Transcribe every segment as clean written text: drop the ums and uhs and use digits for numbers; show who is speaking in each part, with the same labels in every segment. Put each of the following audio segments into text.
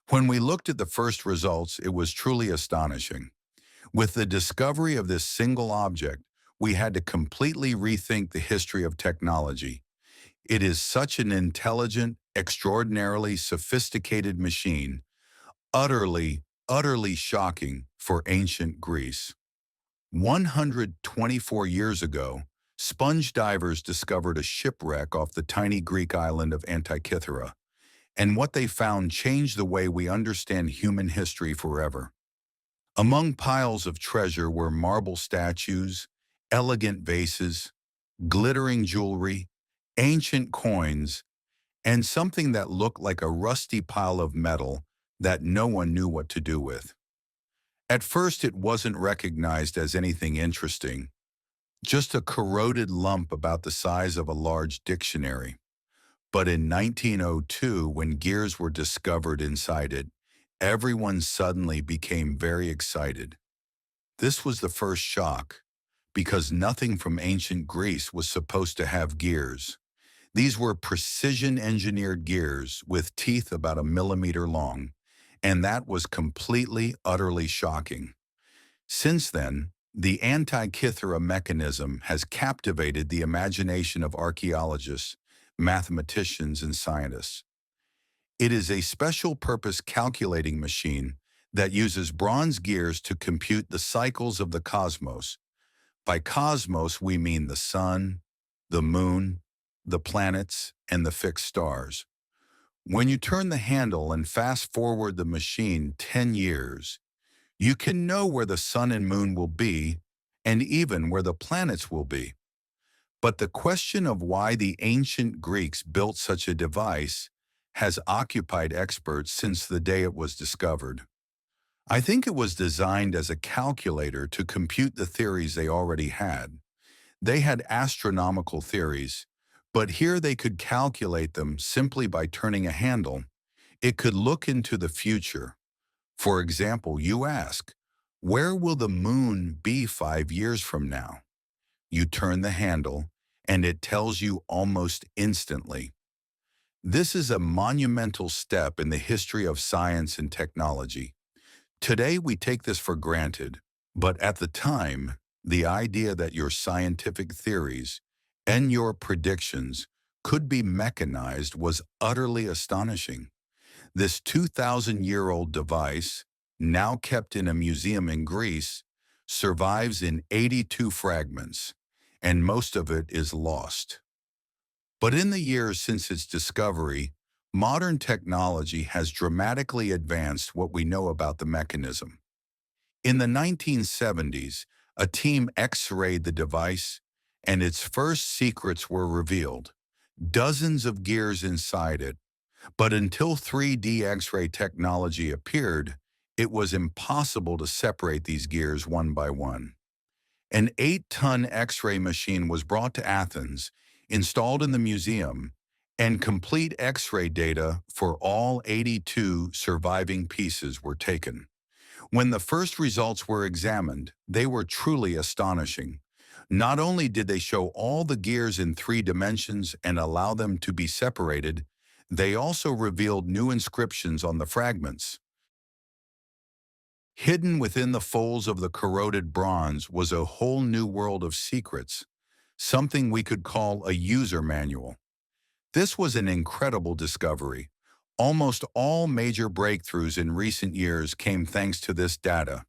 Speaker 1: When we looked at the first results, it was truly astonishing. With the discovery of this single object, we had to completely rethink the history of technology. It is such an intelligent, extraordinarily sophisticated machine, utterly shocking for ancient Greece. 124 years ago, sponge divers discovered a shipwreck off the tiny Greek island of Antikythera, and what they found changed the way we understand human history forever. Among piles of treasure were marble statues, elegant vases, glittering jewelry, ancient coins, and something that looked like a rusty pile of metal that no one knew what to do with. At first, it wasn't recognized as anything interesting, just a corroded lump about the size of a large dictionary. But in 1902, when gears were discovered inside it, everyone suddenly became very excited. This was the first shock, because nothing from ancient Greece was supposed to have gears. These were precision-engineered gears with teeth about a millimeter long, and that was completely, utterly shocking. Since then, the Antikythera mechanism has captivated the imagination of archaeologists, mathematicians, and scientists. It is a special-purpose calculating machine that uses bronze gears to compute the cycles of the cosmos. By cosmos, we mean the sun, the moon, the planets, and the fixed stars. When you turn the handle and fast-forward the machine 10 years, you can know where the sun and moon will be, and even where the planets will be. But the question of why the ancient Greeks built such a device has occupied experts since the day it was discovered. I think it was designed as a calculator to compute the theories they already had. They had astronomical theories, but here they could calculate them simply by turning a handle. It could look into the future. For example, you ask, where will the moon be 5 years from now? You turn the handle, and it tells you almost instantly. This is a monumental step in the history of science and technology. Today, we take this for granted, but at the time, the idea that your scientific theories and your predictions could be mechanized was utterly astonishing. This 2,000-year-old device, now kept in a museum in Greece, survives in 82 fragments, and most of it is lost. But in the years since its discovery, modern technology has dramatically advanced what we know about the mechanism. In the 1970s, a team X-rayed the device, and its first secrets were revealed. Dozens of gears inside it, but until 3D X-ray technology appeared, it was impossible to separate these gears one by one. An 8-ton X-ray machine was brought to Athens, installed in the museum, and complete X-ray data for all 82 surviving pieces were taken. When the first results were examined, they were truly astonishing. Not only did they show all the gears in 3 dimensions and allow them to be separated, they also revealed new inscriptions on the fragments. Hidden within the folds of the corroded bronze was a whole new world of secrets, something we could call a user manual. This was an incredible discovery. Almost all major breakthroughs in recent years came thanks to this data.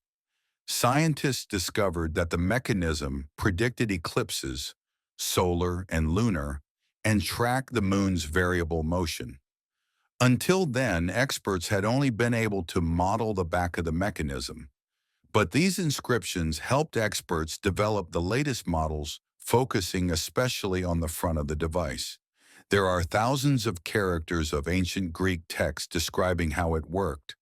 Speaker 1: Scientists discovered that the mechanism predicted eclipses, solar and lunar, and tracked the moon's variable motion. Until then, experts had only been able to model the back of the mechanism. But these inscriptions helped experts develop the latest models, focusing especially on the front of the device. There are thousands of characters of ancient Greek text describing how it worked.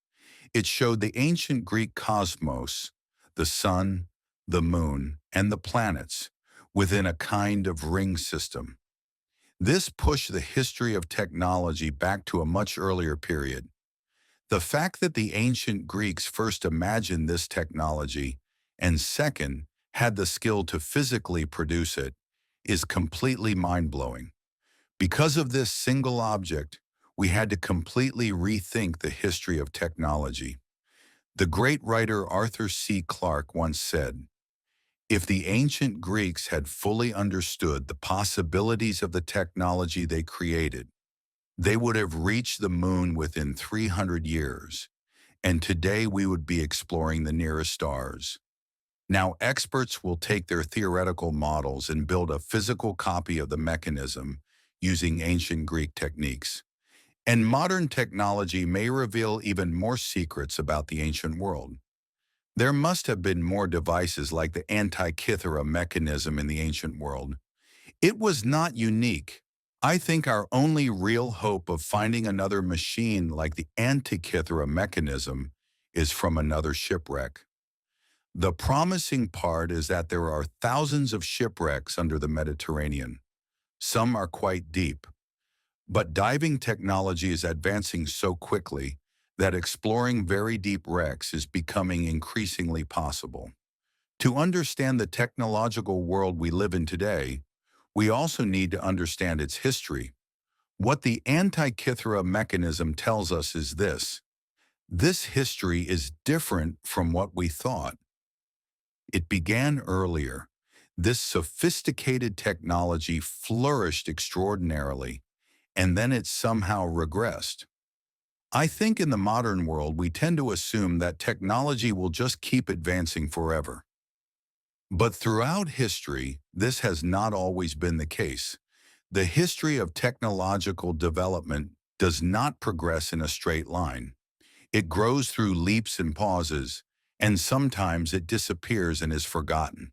Speaker 1: It showed the ancient Greek cosmos, the sun, the moon, and the planets, within a kind of ring system. This pushed the history of technology back to a much earlier period. The fact that the ancient Greeks first imagined this technology and second had the skill to physically produce it is completely mind-blowing. Because of this single object, we had to completely rethink the history of technology. The great writer Arthur C. Clarke once said, "If the ancient Greeks had fully understood the possibilities of the technology they created, they would have reached the moon within 300 years, and today we would be exploring the nearest stars." Now, experts will take their theoretical models and build a physical copy of the mechanism using ancient Greek techniques. And modern technology may reveal even more secrets about the ancient world. There must have been more devices like the Antikythera mechanism in the ancient world. It was not unique. I think our only real hope of finding another machine like the Antikythera mechanism is from another shipwreck. The promising part is that there are thousands of shipwrecks under the Mediterranean. Some are quite deep. But diving technology is advancing so quickly that exploring very deep wrecks is becoming increasingly possible. To understand the technological world we live in today, we also need to understand its history. What the Antikythera mechanism tells us is this: this history is different from what we thought. It began earlier. This sophisticated technology flourished extraordinarily, and then it somehow regressed. I think in the modern world we tend to assume that technology will just keep advancing forever. But throughout history, this has not always been the case. The history of technological development does not progress in a straight line. It grows through leaps and pauses, and sometimes it disappears and is forgotten.